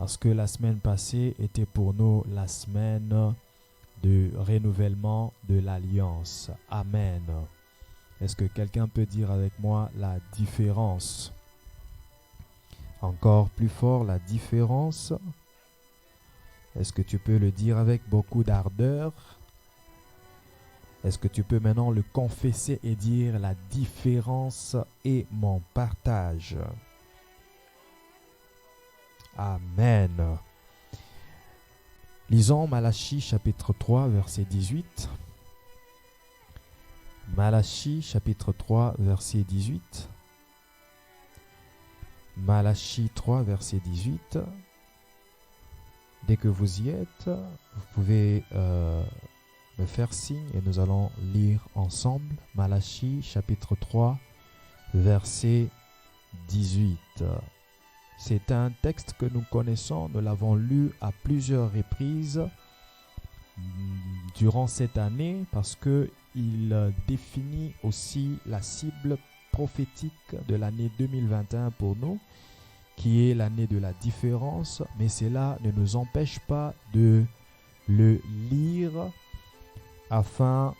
Parce que la semaine passée était pour nous la semaine de renouvellement de l'alliance. Amen. Est-ce que quelqu'un peut dire avec moi la différence? Encore plus fort, la différence. Est-ce que tu peux le dire avec beaucoup d'ardeur? Est-ce que tu peux maintenant le confesser et dire la différence est mon partage? Amen. Lisons Malachie chapitre 3 verset 18. Malachie chapitre 3 verset 18. Malachie 3 verset 18. Dès que vous y êtes, vous pouvez me faire signe et nous allons lire ensemble Malachie chapitre 3 verset 18. C'est un texte que nous connaissons, nous l'avons lu à plusieurs reprises durant cette année parce qu'il définit aussi la cible prophétique de l'année 2021 pour nous, qui est l'année de la différence, mais cela ne nous empêche pas de le lire afin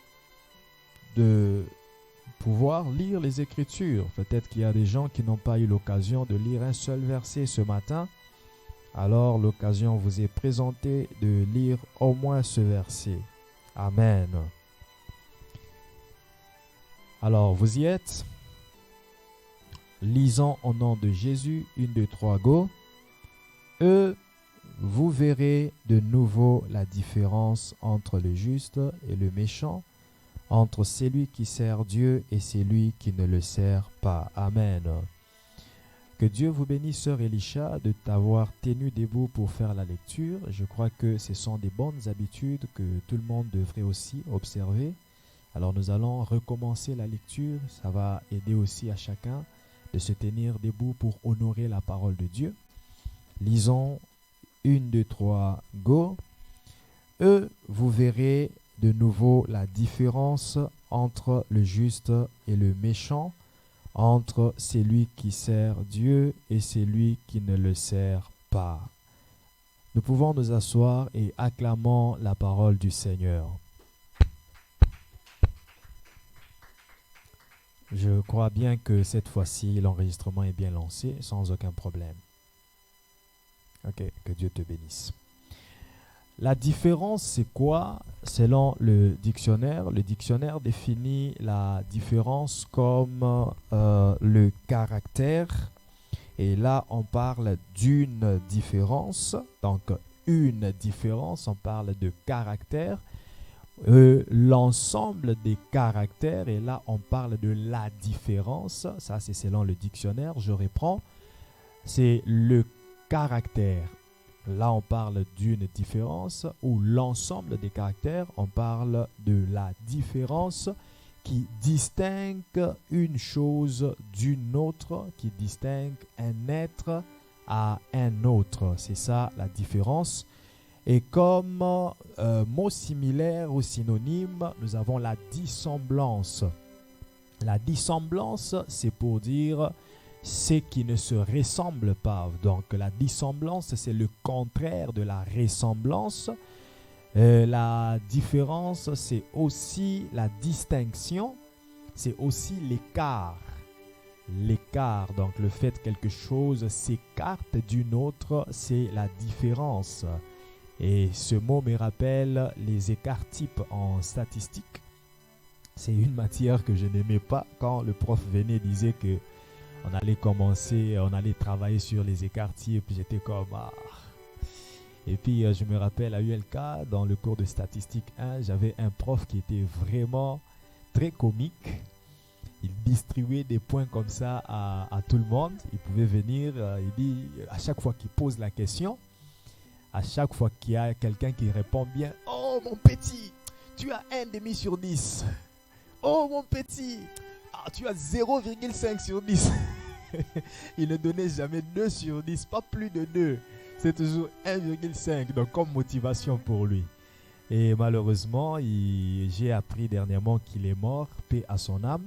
de pouvoir lire les Écritures. Peut-être qu'il y a des gens qui n'ont pas eu l'occasion de lire un seul verset ce matin. Alors l'occasion vous est présentée de lire au moins ce verset. Amen. Alors vous y êtes? Lisons au nom de Jésus, 1, 2, 3, go. Vous verrez de nouveau la différence entre le juste et le méchant, entre celui qui sert Dieu et celui qui ne le sert pas. Amen. Que Dieu vous bénisse, sœur Elisha, de t'avoir tenu debout pour faire la lecture. Je crois que ce sont des bonnes habitudes que tout le monde devrait aussi observer. Alors nous allons recommencer la lecture. Ça va aider aussi à chacun de se tenir debout pour honorer la parole de Dieu. Lisons 1, 2, 3, go. Vous verrez de nouveau la différence entre le juste et le méchant, entre celui qui sert Dieu et celui qui ne le sert pas. Nous pouvons nous asseoir et acclamons la parole du Seigneur. Je crois bien que cette fois-ci, l'enregistrement est bien lancé, sans aucun problème. Ok, que Dieu te bénisse. La différence, c'est quoi? Selon le dictionnaire définit la différence comme le caractère. Et là, on parle d'une différence. Donc, une différence, on parle de caractère. L'ensemble des caractères, et là, on parle de la différence. Ça, c'est selon le dictionnaire. Je reprends. C'est le caractère. Là, on parle d'une différence, ou l'ensemble des caractères, on parle de la différence qui distingue une chose d'une autre, qui distingue un être à un autre. C'est ça la différence. Et comme mot similaire ou synonyme, nous avons la dissemblance. La dissemblance, c'est pour dire ce qui ne se ressemble pas. Donc la dissemblance, c'est le contraire de la ressemblance. La différence, c'est aussi la distinction, c'est aussi l'écart. L'écart, donc le fait que quelque chose s'écarte d'une autre, c'est la différence. Et ce mot me rappelle les écarts-types en statistique. C'est une matière que je n'aimais pas quand le prof venait et disait que on allait travailler sur les écarts-types. J'étais comme Et puis je me rappelle à ULK, dans le cours de statistique 1, j'avais un prof qui était vraiment très comique. Il distribuait des points comme ça à tout le monde. Il pouvait venir, il dit, à chaque fois qu'il pose la question, à chaque fois qu'il y a quelqu'un qui répond bien, « Oh mon petit, tu as 1,5 sur 10. Oh mon petit, tu as 0,5 sur 10. » Il ne donnait jamais 2 sur 10, pas plus de 2. C'est toujours 1,5, donc comme motivation pour lui. Et malheureusement, j'ai appris dernièrement qu'il est mort, paix à son âme.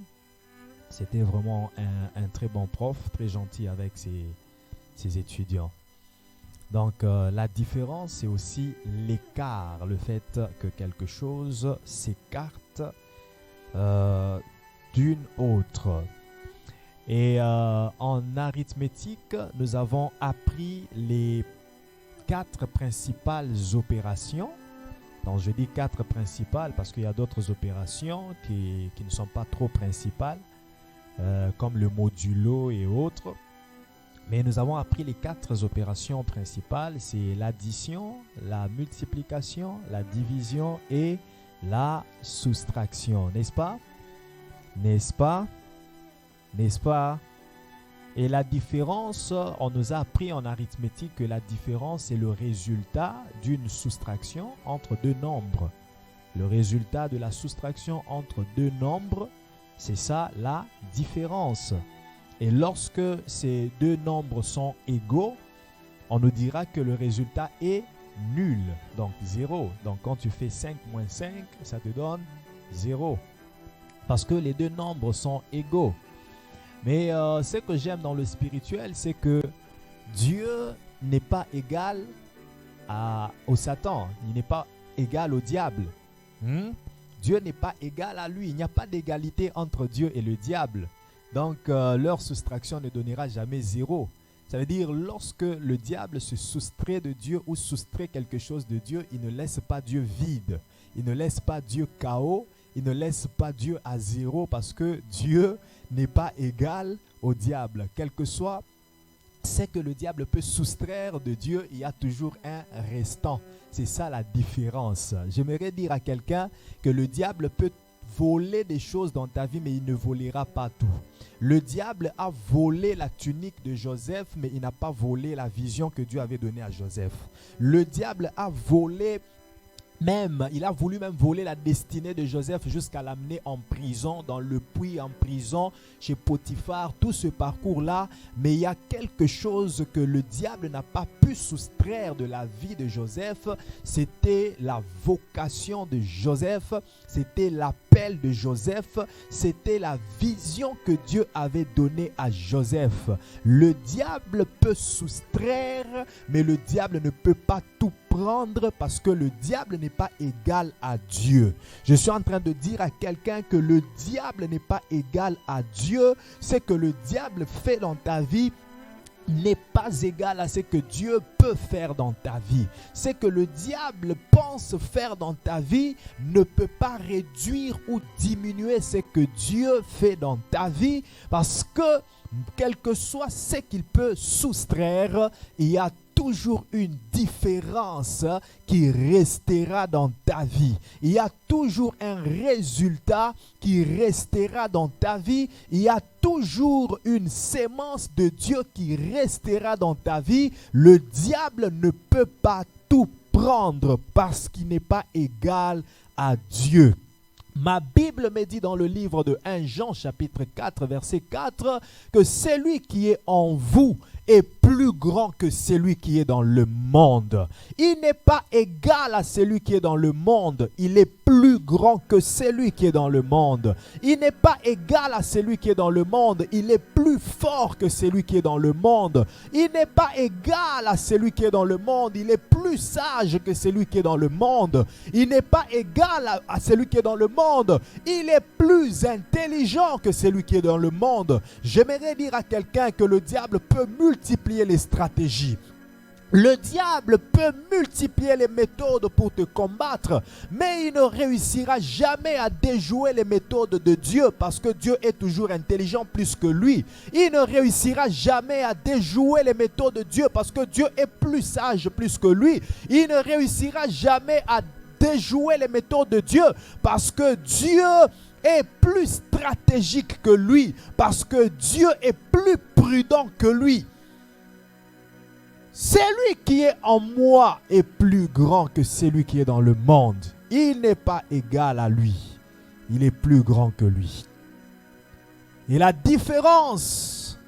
C'était vraiment un très bon prof, très gentil avec ses étudiants. Donc, la différence, c'est aussi l'écart, le fait que quelque chose s'écarte d'une autre. Et en arithmétique, nous avons appris les 4 principales opérations. Donc, je dis 4 principales parce qu'il y a d'autres opérations qui ne sont pas trop principales, comme le modulo et autres. Mais nous avons appris les 4 opérations principales, c'est l'addition, la multiplication, la division et la soustraction, n'est-ce pas? N'est-ce pas? N'est-ce pas? Et la différence, on nous a appris en arithmétique que la différence est le résultat d'une soustraction entre 2 nombres. Le résultat de la soustraction entre 2 nombres, c'est ça la différence. Et lorsque ces 2 nombres sont égaux, on nous dira que le résultat est nul, donc 0. Donc quand tu fais 5 moins 5, ça te donne 0. Parce que les 2 nombres sont égaux. Mais ce que j'aime dans le spirituel, c'est que Dieu n'est pas égal au Satan. Il n'est pas égal au diable. Dieu n'est pas égal à lui. Il n'y a pas d'égalité entre Dieu et le diable. Donc, leur soustraction ne donnera jamais 0. Ça veut dire, lorsque le diable se soustrait de Dieu ou soustrait quelque chose de Dieu, il ne laisse pas Dieu vide. Il ne laisse pas Dieu KO. Il ne laisse pas Dieu à 0 parce que Dieu n'est pas égal au diable. Quel que soit ce que le diable peut soustraire de Dieu, il y a toujours un restant. C'est ça la différence. J'aimerais dire à quelqu'un que le diable peut voler des choses dans ta vie, mais il ne volera pas tout. Le diable a volé la tunique de Joseph, mais il n'a pas volé la vision que Dieu avait donnée à Joseph. Le diable a volé il a voulu même voler la destinée de Joseph jusqu'à l'amener en prison, dans le puits, en prison, chez Potiphar, tout ce parcours-là. Mais il y a quelque chose que le diable n'a pas pu soustraire de la vie de Joseph. C'était la vocation de Joseph, c'était l'appel de Joseph, c'était la vision que Dieu avait donnée à Joseph. Le diable peut soustraire, mais le diable ne peut pas tout prendre parce que le diable n'est pas égal à Dieu. Je suis en train de dire à quelqu'un que le diable n'est pas égal à Dieu. Ce que le diable fait dans ta vie n'est pas égal à ce que Dieu peut faire dans ta vie. Ce que le diable pense faire dans ta vie ne peut pas réduire ou diminuer ce que Dieu fait dans ta vie, parce que quel que soit ce qu'il peut soustraire, il y a toujours une différence qui restera dans ta vie. Il y a toujours un résultat qui restera dans ta vie. Il y a toujours une sémence de Dieu qui restera dans ta vie. Le diable ne peut pas tout prendre parce qu'il n'est pas égal à Dieu. Ma Bible me dit dans le livre de 1 Jean chapitre 4 verset 4 que celui qui est en vous est plus grand que celui qui est dans le monde. Il n'est pas égal à celui qui est dans le monde. Il est plus grand que celui qui est dans le monde. Il n'est pas égal à celui qui est dans le monde. Il est plus fort que celui qui est dans le monde. Il n'est pas égal à celui qui est dans le monde. Il est plus sage que celui qui est dans le monde. Il n'est pas égal à celui qui est dans le monde. Il est plus intelligent que celui qui est dans le monde. J'aimerais dire à quelqu'un que le diable peut multiplier les stratégies. Le diable peut multiplier les méthodes pour te combattre, mais il ne réussira jamais à déjouer les méthodes de Dieu parce que Dieu est toujours intelligent plus que lui. Il ne réussira jamais à déjouer les méthodes de Dieu parce que Dieu est plus sage plus que lui. Il ne réussira jamais à déjouer les méthodes de Dieu parce que Dieu est plus stratégique que lui, parce que Dieu est plus prudent que lui. Celui qui est en moi est plus grand que celui qui est dans le monde. Il n'est pas égal à lui. Il est plus grand que lui. Et la différence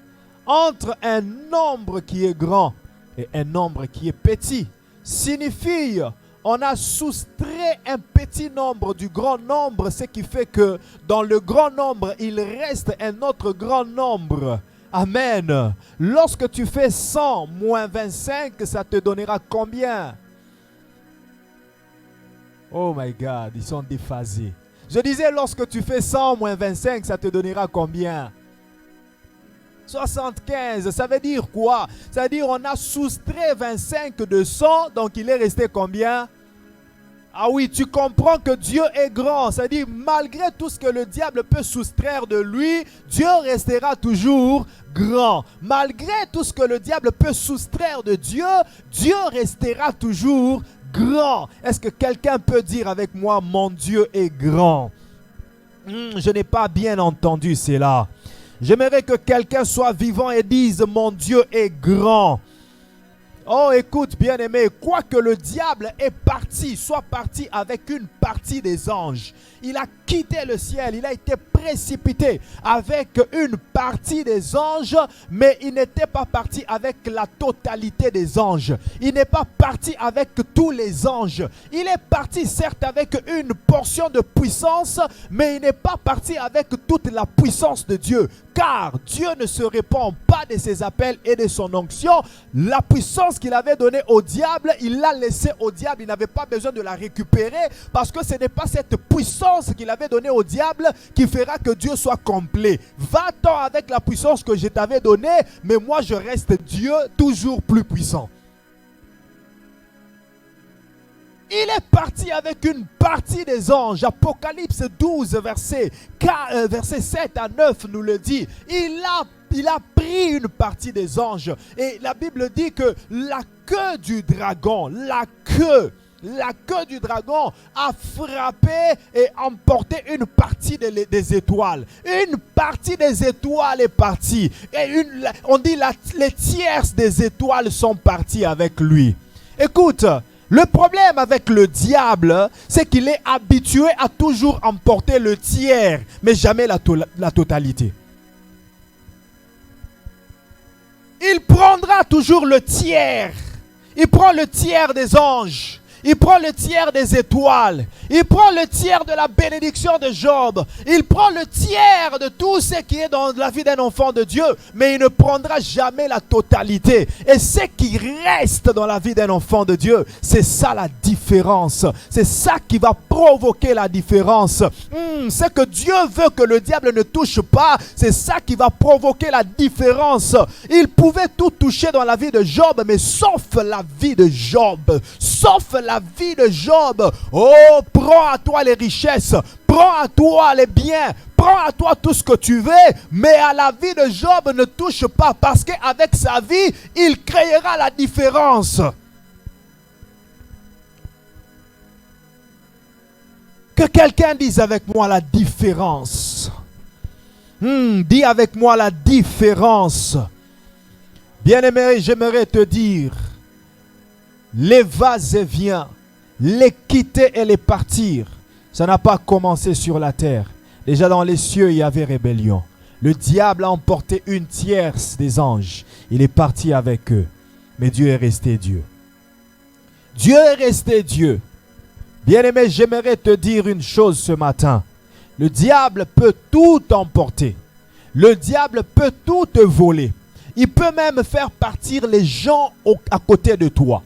entre un nombre qui est grand et un nombre qui est petit signifie on a soustrait un petit nombre du grand nombre, ce qui fait que dans le grand nombre, il reste un autre grand nombre Amen. Lorsque tu fais 100 moins 25, ça te donnera combien? Oh my God, ils sont déphasés. Je disais, lorsque tu fais 100 moins 25, ça te donnera combien? 75, ça veut dire quoi? Ça veut dire on a soustrait 25 de 100, donc il est resté combien? Ah oui, tu comprends que Dieu est grand. Ça veut dire malgré tout ce que le diable peut soustraire de lui, Dieu restera toujours grand. Malgré tout ce que le diable peut soustraire de Dieu, Dieu restera toujours grand. Est-ce que quelqu'un peut dire avec moi, mon Dieu est grand? Je n'ai pas bien entendu cela. J'aimerais que quelqu'un soit vivant et dise, mon Dieu est grand. Oh, écoute, bien-aimé, quoique le diable est parti, soit parti avec une partie des anges, il a quitté le ciel, il a été précipité avec une partie des anges, mais il n'était pas parti avec la totalité des anges. Il n'est pas parti avec tous les anges. Il est parti certes avec une portion de puissance, mais il n'est pas parti avec toute la puissance de Dieu. Car Dieu ne se répand pas de ses appels et de son onction. La puissance qu'il avait donnée au diable, il l'a laissée au diable. Il n'avait pas besoin de la récupérer parce que ce n'est pas cette puissance qu'il avait donnée au diable qui fera que Dieu soit complet. Va-t'en avec la puissance que je t'avais donnée, mais moi je reste Dieu toujours plus puissant. Il est parti avec une partie des anges. Apocalypse 12, verset 7 à 9 nous le dit. Il a pris une partie des anges. Et la Bible dit que la queue du dragon, la queue du dragon a frappé et emporté une partie des étoiles. Une partie des étoiles est partie. Et on dit les tierces des étoiles sont parties avec lui. Écoute, le problème avec le diable, c'est qu'il est habitué à toujours emporter le tiers, mais jamais la totalité. Il prendra toujours le tiers. Il prend le tiers des anges. Il prend le tiers des étoiles. Il prend le tiers de la bénédiction de Job. Il prend le tiers de tout ce qui est dans la vie d'un enfant de Dieu. Mais il ne prendra jamais la totalité. Et ce qui reste dans la vie d'un enfant de Dieu, c'est ça la différence. C'est ça qui va provoquer la différence. Ce que Dieu veut que le diable ne touche pas, c'est ça qui va provoquer la différence. Il pouvait tout toucher dans la vie de Job, mais sauf la vie de Job. Sauf la vie de Job. Oh, prends à toi les richesses, prends à toi les biens, prends à toi tout ce que tu veux, mais à la vie de Job ne touche pas, parce qu'avec sa vie, il créera la différence. Que quelqu'un dise avec moi la différence. Dis avec moi la différence. Bien-aimé, j'aimerais te dire, les va-et-vient, les quitter et les partir, ça n'a pas commencé sur la terre. Déjà dans les cieux, il y avait rébellion. Le diable a emporté une tierce des anges. Il est parti avec eux. Mais Dieu est resté Dieu. Dieu est resté Dieu. Bien-aimé, j'aimerais te dire une chose ce matin. Le diable peut tout emporter. Le diable peut tout te voler. Il peut même faire partir les gens à côté de toi.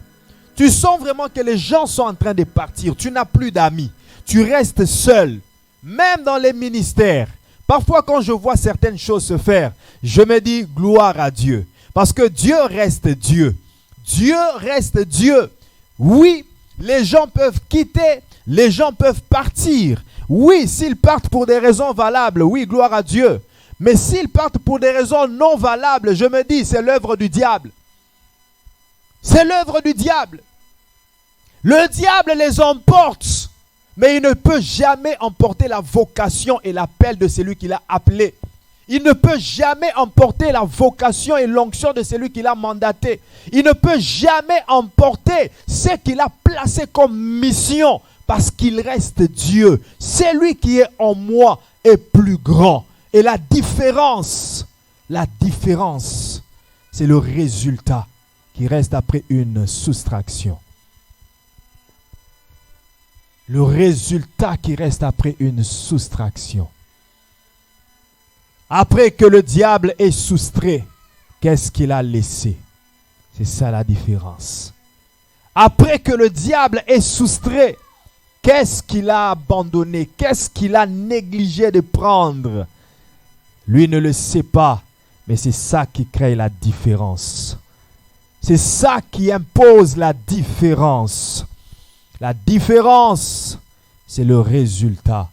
Tu sens vraiment que les gens sont en train de partir. Tu n'as plus d'amis. Tu restes seul. Même dans les ministères. Parfois quand je vois certaines choses se faire, je me dis gloire à Dieu. Parce que Dieu reste Dieu. Dieu reste Dieu. Oui, les gens peuvent quitter. Les gens peuvent partir. Oui, s'ils partent pour des raisons valables, oui, gloire à Dieu. Mais s'ils partent pour des raisons non valables, je me dis c'est l'œuvre du diable. C'est l'œuvre du diable. Le diable les emporte, mais il ne peut jamais emporter la vocation et l'appel de celui qui l'a appelé. Il ne peut jamais emporter la vocation et l'onction de celui qui l'a mandaté. Il ne peut jamais emporter ce qu'il a placé comme mission, parce qu'il reste Dieu. Celui qui est en moi est plus grand. Et la différence, c'est le résultat qui reste après une soustraction. Le résultat qui reste après une soustraction. Après que le diable est soustrait, qu'est-ce qu'il a laissé? C'est ça la différence. Après que le diable est soustrait, qu'est-ce qu'il a abandonné? Qu'est-ce qu'il a négligé de prendre? Lui ne le sait pas, mais c'est ça qui crée la différence. C'est ça qui impose la différence. La différence, c'est le résultat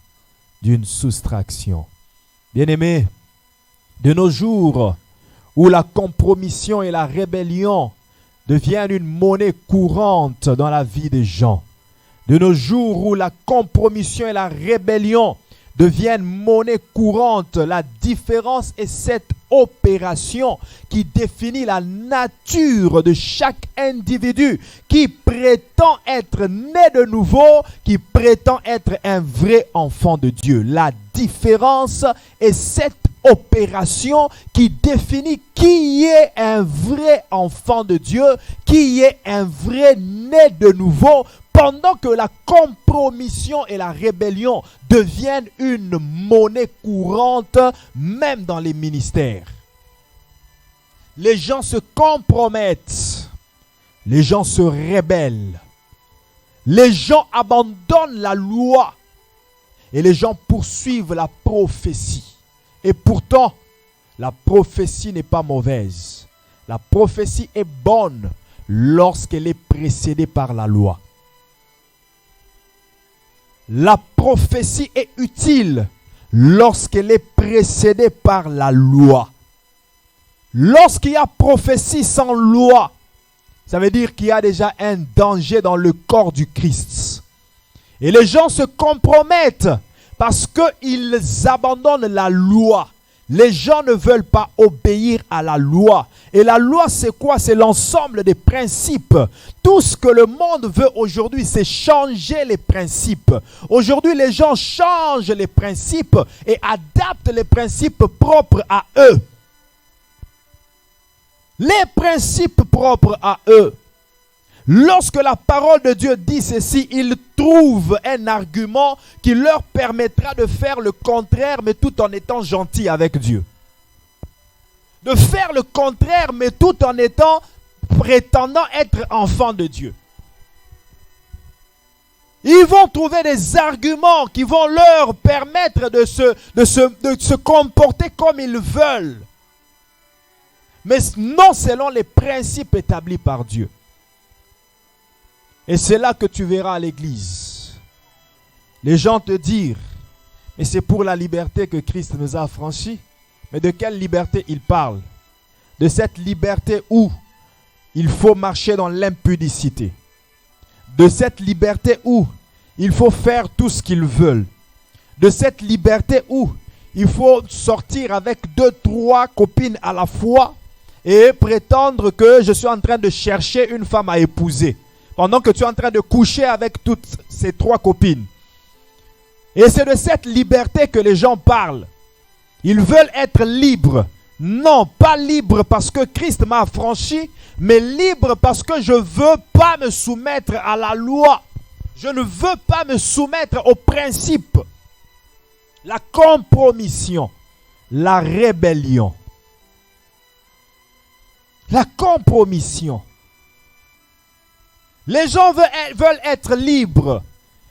d'une soustraction. Bien-aimés, de nos jours, où la compromission et la rébellion deviennent une monnaie courante dans la vie des gens, de nos jours où la compromission et la rébellion deviennent monnaie courante, la différence est cette opération qui définit la nature de chaque individu qui prétend être né de nouveau, qui prétend être un vrai enfant de Dieu. La différence est cette opération qui définit qui est un vrai enfant de Dieu, qui est un vrai né de nouveau, pendant que la compromission et la rébellion deviennent une monnaie courante, même dans les ministères. Les gens se compromettent, les gens se rébellent, les gens abandonnent la loi et les gens poursuivent la prophétie. Et pourtant, la prophétie n'est pas mauvaise. La prophétie est bonne lorsqu'elle est précédée par la loi. La prophétie est utile lorsqu'elle est précédée par la loi. Lorsqu'il y a prophétie sans loi, ça veut dire qu'il y a déjà un danger dans le corps du Christ. Et les gens se compromettent parce qu'ils abandonnent la loi. Les gens ne veulent pas obéir à la loi. Et la loi, c'est quoi? C'est l'ensemble des principes. Tout ce que le monde veut aujourd'hui, c'est changer les principes. Aujourd'hui, les gens changent les principes et adaptent les principes propres à eux. Les principes propres à eux. Lorsque la parole de Dieu dit ceci, ils trouvent un argument qui leur permettra de faire le contraire, mais tout en étant gentil avec Dieu. De faire le contraire, mais tout en étant prétendant être enfant de Dieu. Ils vont trouver des arguments qui vont leur permettre de se comporter comme ils veulent. Mais non selon les principes établis par Dieu. Et c'est là que tu verras à l'église. Les gens te dirent, mais c'est pour la liberté que Christ nous a affranchis. Mais de quelle liberté il parle? De cette liberté où il faut marcher dans l'impudicité. De cette liberté où il faut faire tout ce qu'ils veulent. De cette liberté où il faut sortir avec 2, 3 copines à la fois et prétendre que je suis en train de chercher une femme à épouser. Pendant que tu es en train de coucher avec toutes ces 3 copines. Et c'est de cette liberté que les gens parlent. Ils veulent être libres. Non, pas libres parce que Christ m'a affranchi, mais libres parce que je ne veux pas me soumettre à la loi. Je ne veux pas me soumettre aux principes. La compromission, la rébellion. La compromission. Les gens veulent être libres.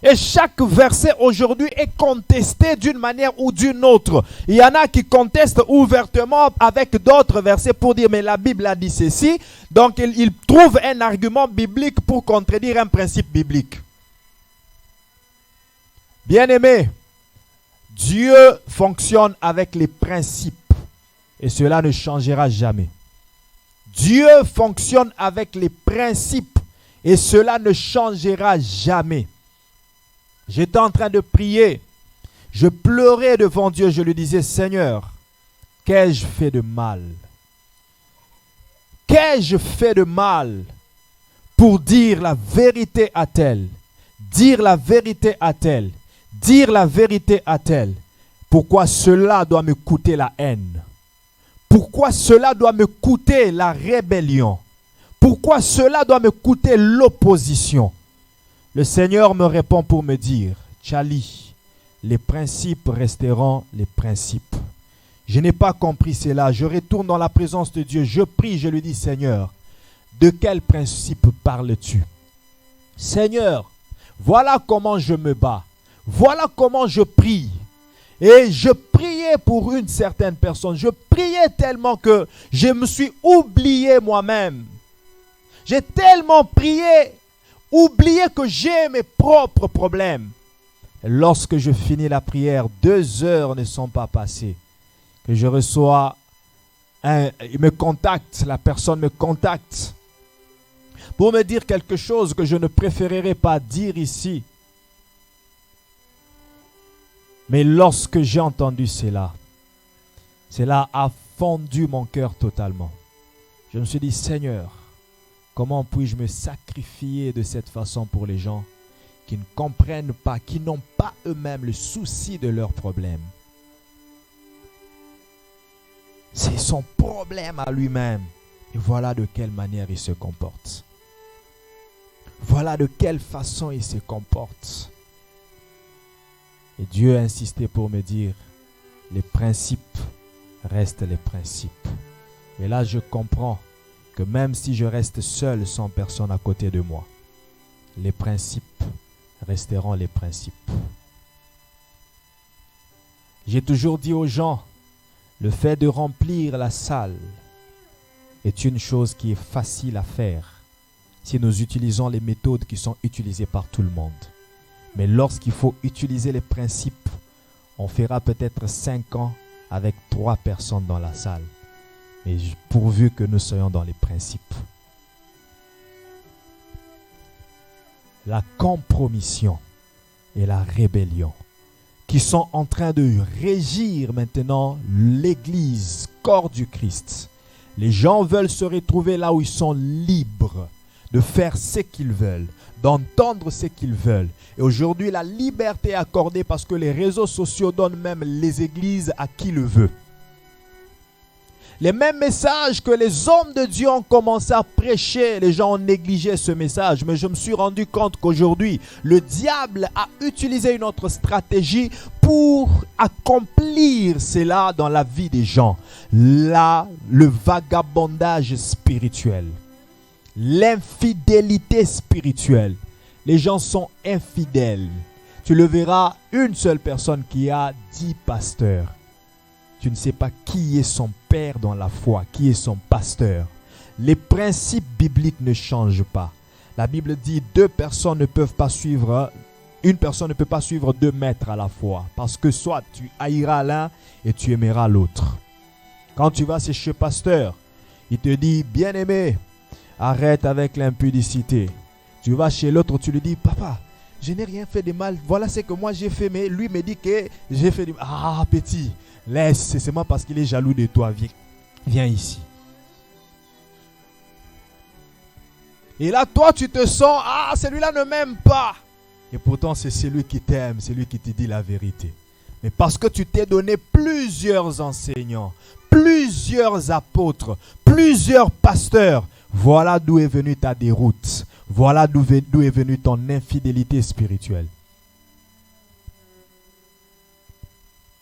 Et chaque verset aujourd'hui est contesté d'une manière ou d'une autre. Il y en a qui contestent ouvertement avec d'autres versets pour dire mais la Bible a dit ceci. Donc ils trouvent un argument biblique pour contredire un principe biblique. Bien-aimés, Dieu fonctionne avec les principes. Et cela ne changera jamais. Dieu fonctionne avec les principes. Et cela ne changera jamais. J'étais en train de prier. Je pleurais devant Dieu. Je lui disais, Seigneur, qu'ai-je fait de mal? Qu'ai-je fait de mal pour dire la vérité à tel? Dire la vérité à tel? Dire la vérité à tel? Pourquoi cela doit me coûter la haine? Pourquoi cela doit me coûter la rébellion? Pourquoi cela doit me coûter l'opposition? Le Seigneur me répond pour me dire, Tchali, les principes resteront les principes. Je n'ai pas compris cela. Je retourne dans la présence de Dieu. Je prie, je lui dis, Seigneur, de quel principe parles-tu? Seigneur, voilà comment je me bats. Voilà comment je prie. Et je priais pour une certaine personne. Je priais tellement que je me suis oublié moi-même. J'ai tellement prié, oublié que j'ai mes propres problèmes. Et lorsque je finis la prière, 2 heures ne sont pas passées. Que je reçois, il me contacte, la personne me contacte pour me dire quelque chose que je ne préférerais pas dire ici. Mais lorsque j'ai entendu cela a fondu mon cœur totalement. Je me suis dit, Seigneur, comment puis-je me sacrifier de cette façon pour les gens qui ne comprennent pas, qui n'ont pas eux-mêmes le souci de leurs problèmes? C'est son problème à lui-même. Et voilà de quelle manière il se comporte. Voilà de quelle façon il se comporte. Et Dieu a insisté pour me dire, les principes restent les principes. Et là, je comprends que même si je reste seul sans personne à côté de moi, les principes resteront les principes. J'ai toujours dit aux gens, le fait de remplir la salle est une chose qui est facile à faire si nous utilisons les méthodes qui sont utilisées par tout le monde. Mais lorsqu'il faut utiliser les principes, on fera peut-être 5 ans avec 3 personnes dans la salle. Mais pourvu que nous soyons dans les principes. La compromission et la rébellion qui sont en train de régir maintenant l'Église, corps du Christ. Les gens veulent se retrouver là où ils sont libres de faire ce qu'ils veulent, d'entendre ce qu'ils veulent. Et aujourd'hui, la liberté est accordée parce que les réseaux sociaux donnent même les églises à qui le veut. Les mêmes messages que les hommes de Dieu ont commencé à prêcher, les gens ont négligé ce message. Mais je me suis rendu compte qu'aujourd'hui, le diable a utilisé une autre stratégie pour accomplir cela dans la vie des gens. Là, le vagabondage spirituel, l'infidélité spirituelle. Les gens sont infidèles. Tu le verras, une seule personne qui a 10 pasteurs. Tu ne sais pas qui est son père dans la foi, qui est son pasteur. Les principes bibliques ne changent pas. La Bible dit une personne ne peut pas suivre 2 maîtres à la fois. Parce que soit tu haïras l'un et tu aimeras l'autre. Quand tu vas chez ce pasteur, il te dit, bien-aimé, arrête avec l'impudicité. Tu vas chez l'autre, tu lui dis, papa, je n'ai rien fait de mal. Voilà ce que moi j'ai fait, mais lui me dit que j'ai fait du mal. Ah, petit, laisse, c'est seulement parce qu'il est jaloux de toi. Viens ici. Et là, toi, tu te sens, ah, celui-là ne m'aime pas. Et pourtant, c'est celui qui t'aime, c'est lui qui te dit la vérité. Mais parce que tu t'es donné plusieurs enseignants, plusieurs apôtres, plusieurs pasteurs, voilà d'où est venue ta déroute. Voilà d'où est venue ton infidélité spirituelle.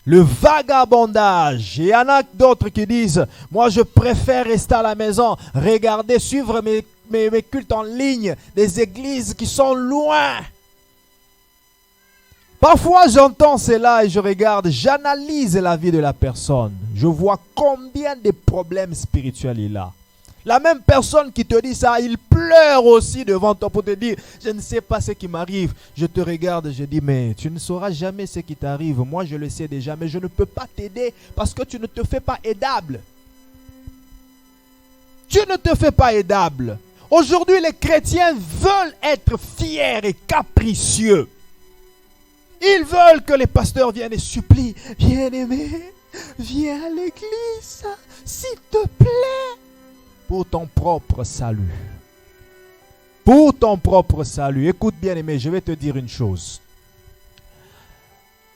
Le vagabondage. Il y en a d'autres qui disent, moi je préfère rester à la maison, regarder, suivre mes cultes en ligne, des églises qui sont loin. Parfois j'entends cela et je regarde, j'analyse la vie de la personne. Je vois combien de problèmes spirituels il a. La même personne qui te dit ça, il pleure aussi devant toi pour te dire, je ne sais pas ce qui m'arrive. Je te regarde, je dis, mais tu ne sauras jamais ce qui t'arrive. Moi, je le sais déjà, mais je ne peux pas t'aider parce que tu ne te fais pas aidable. Tu ne te fais pas aidable. Aujourd'hui, les chrétiens veulent être fiers et capricieux. Ils veulent que les pasteurs viennent et supplient. Bien-aimé, viens à l'église, s'il te plaît. Pour ton propre salut. Pour ton propre salut. Écoute bien aimé, je vais te dire une chose.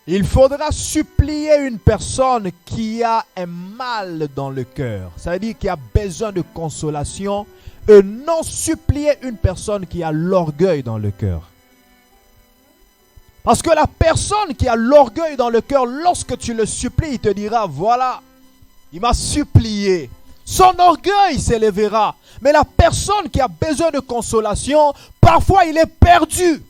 Il faudra supplier une personne qui a un mal dans le cœur. Ça veut dire qu'il a besoin de consolation. Et non supplier une personne qui a l'orgueil dans le cœur. Parce que la personne qui a l'orgueil dans le cœur, lorsque tu le supplies, il te dira, voilà, Il m'a supplié. Son orgueil s'élèvera. Mais la personne qui a besoin de consolation, parfois il est perdu.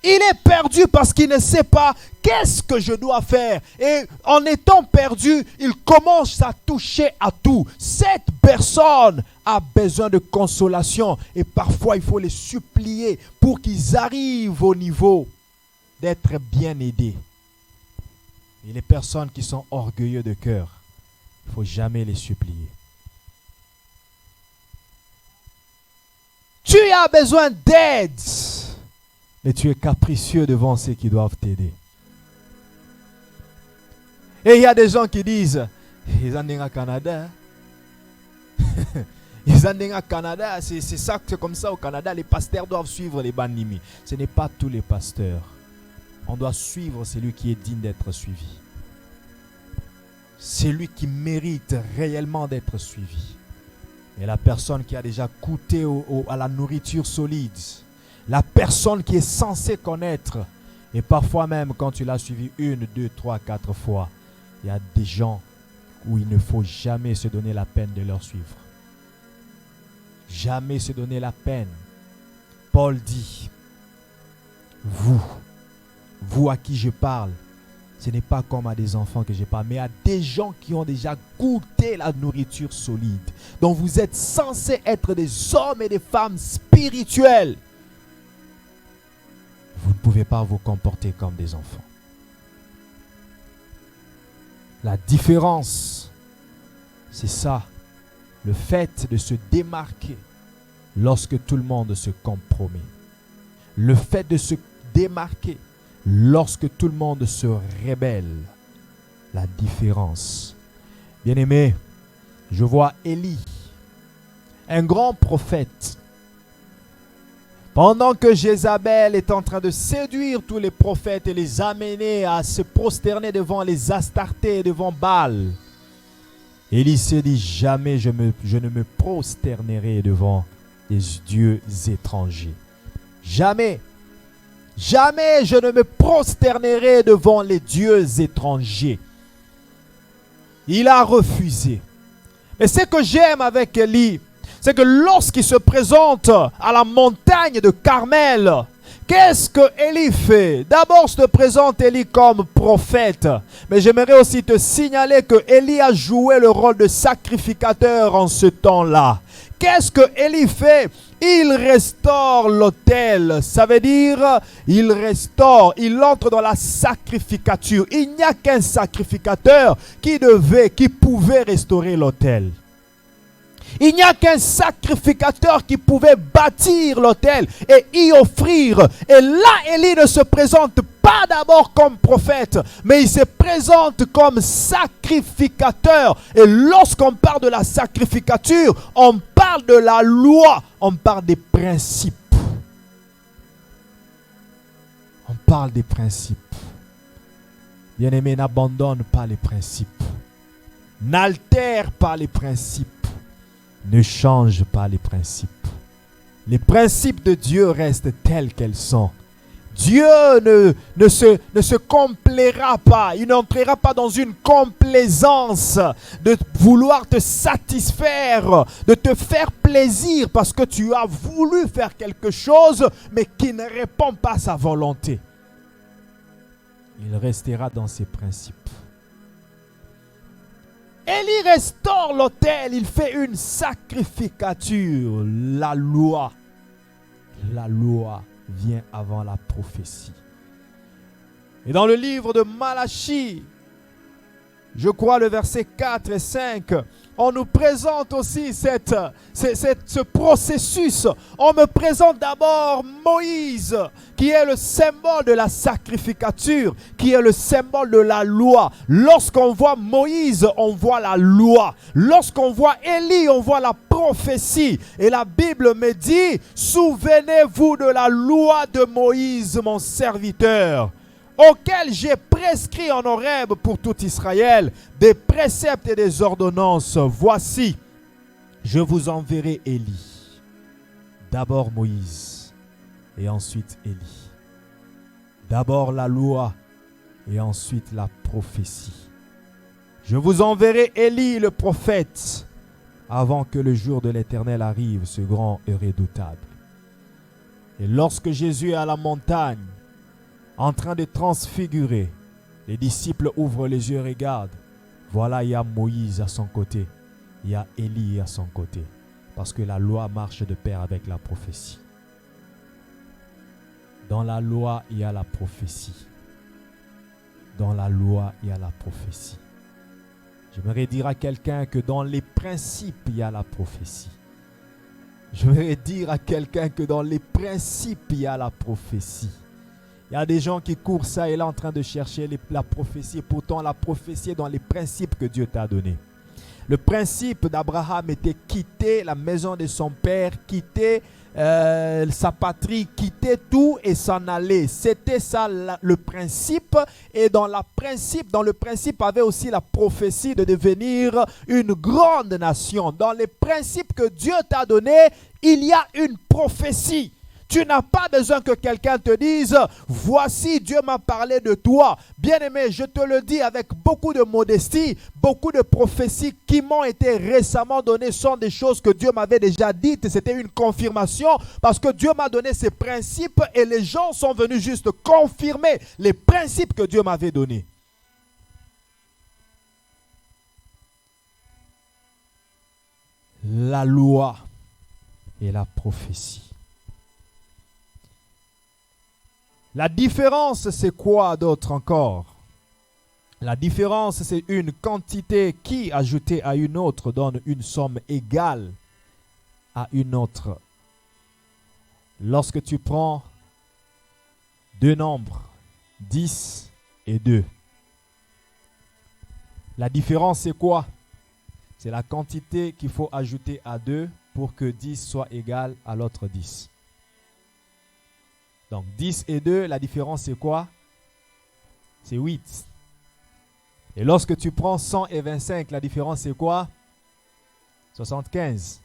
Il est perdu parce qu'il ne sait pas qu'est-ce que je dois faire. Et en étant perdu, il commence à toucher à tout. Cette personne a besoin de consolation. Et parfois, il faut les supplier pour qu'ils arrivent au niveau d'être bien aidés. Et les personnes qui sont orgueilleux de cœur, il ne faut jamais les supplier. Tu as besoin d'aide, mais tu es capricieux devant ceux qui doivent t'aider. Et il y a des gens qui disent, ils en sont au Canada. Ils en sont au Canada, c'est comme ça au Canada, les pasteurs doivent suivre les banimi. Ce n'est pas tous les pasteurs. On doit suivre celui qui est digne d'être suivi. Celui qui mérite réellement d'être suivi. Et la personne qui a déjà goûté à la nourriture solide. La personne qui est censée connaître. Et parfois même quand tu l'as suivi 1, 2, 3, 4 fois. Il y a des gens où il ne faut jamais se donner la peine de leur suivre. Jamais se donner la peine. Paul dit, vous à qui je parle, ce n'est pas comme à des enfants que je parle, mais à des gens qui ont déjà goûté la nourriture solide. Donc vous êtes censés être des hommes et des femmes spirituels. Vous ne pouvez pas vous comporter comme des enfants. La différence, c'est ça. Le fait de se démarquer lorsque tout le monde se compromet. Le fait de se démarquer lorsque tout le monde se rébelle. La différence. Bien-aimé, je vois Élie, un grand prophète. Pendant que Jézabel est en train de séduire tous les prophètes et les amener à se prosterner devant les Astartés, devant Baal, Élie se dit, jamais je ne me prosternerai devant des dieux étrangers. Jamais. Jamais je ne me prosternerai devant les dieux étrangers. Il a refusé. Mais ce que j'aime avec Élie, c'est que lorsqu'il se présente à la montagne de Carmel, qu'est-ce que Élie fait? D'abord, se présente Élie comme prophète. Mais j'aimerais aussi te signaler que Élie a joué le rôle de sacrificateur en ce temps-là. Qu'est-ce que Élie fait? Il restaure l'autel. Ça veut dire, il restaure, il entre dans la sacrificature. Il n'y a qu'un sacrificateur qui pouvait restaurer l'autel. Il n'y a qu'un sacrificateur qui pouvait bâtir l'autel et y offrir. Et là, Élie ne se présente pas d'abord comme prophète, mais il se présente comme sacrificateur. Et lorsqu'on parle de la sacrificature, on parle de la loi, on parle des principes. On parle des principes. Bien-aimé, n'abandonne pas les principes. N'altère pas les principes. Ne change pas les principes. Les principes de Dieu restent tels qu'ils sont. Dieu ne se complaira pas. Il n'entrera pas dans une complaisance de vouloir te satisfaire, de te faire plaisir parce que tu as voulu faire quelque chose mais qui ne répond pas à sa volonté. Il restera dans ses principes. Élie restaure l'autel, il fait une sacrificature. La loi vient avant la prophétie. Et dans le livre de Malachie, je crois le verset 4 et 5, on nous présente aussi ce processus. On me présente d'abord Moïse, qui est le symbole de la sacrificature, qui est le symbole de la loi. Lorsqu'on voit Moïse, on voit la loi. Lorsqu'on voit Élie, on voit la prophétie. Et la Bible me dit, souvenez-vous de la loi de Moïse, mon serviteur, auquel j'ai prescrit en Horeb pour tout Israël des préceptes et des ordonnances. Voici, je vous enverrai Élie. D'abord Moïse et ensuite Élie. D'abord la loi et ensuite la prophétie. Je vous enverrai Élie le prophète avant que le jour de l'Éternel arrive, ce grand et redoutable. Et lorsque Jésus est à la montagne, en train de transfigurer, les disciples ouvrent les yeux et regardent. Voilà, il y a Moïse à son côté, il y a Élie à son côté. Parce que la loi marche de pair avec la prophétie. Dans la loi, il y a la prophétie. Dans la loi, il y a la prophétie. J'aimerais dire à quelqu'un que dans les principes, il y a la prophétie. J'aimerais dire à quelqu'un que dans les principes, il y a la prophétie. Il y a des gens qui courent ça et là en train de chercher la prophétie. Pourtant, la prophétie est dans les principes que Dieu t'a donnés. Le principe d'Abraham était quitter la maison de son père, quitter sa patrie, quitter tout et s'en aller. C'était ça le principe. Et dans le principe avait aussi la prophétie de devenir une grande nation. Dans les principes que Dieu t'a donnés, il y a une prophétie. Tu n'as pas besoin que quelqu'un te dise « Voici, Dieu m'a parlé de toi ». Bien-aimé, je te le dis avec beaucoup de modestie, beaucoup de prophéties qui m'ont été récemment données sont des choses que Dieu m'avait déjà dites. C'était une confirmation parce que Dieu m'a donné ses principes et les gens sont venus juste confirmer les principes que Dieu m'avait donnés. La loi et la prophétie. La différence, c'est quoi d'autre encore? La différence, c'est une quantité qui, ajoutée à une autre, donne une somme égale à une autre. Lorsque tu prends deux nombres, 10 et 2, la différence, c'est quoi? C'est la quantité qu'il faut ajouter à 2 pour que 10 soit égal à l'autre 10. Donc 10 et 2, la différence c'est quoi? C'est 8. Et lorsque tu prends 100 et 25, la différence c'est quoi? 75.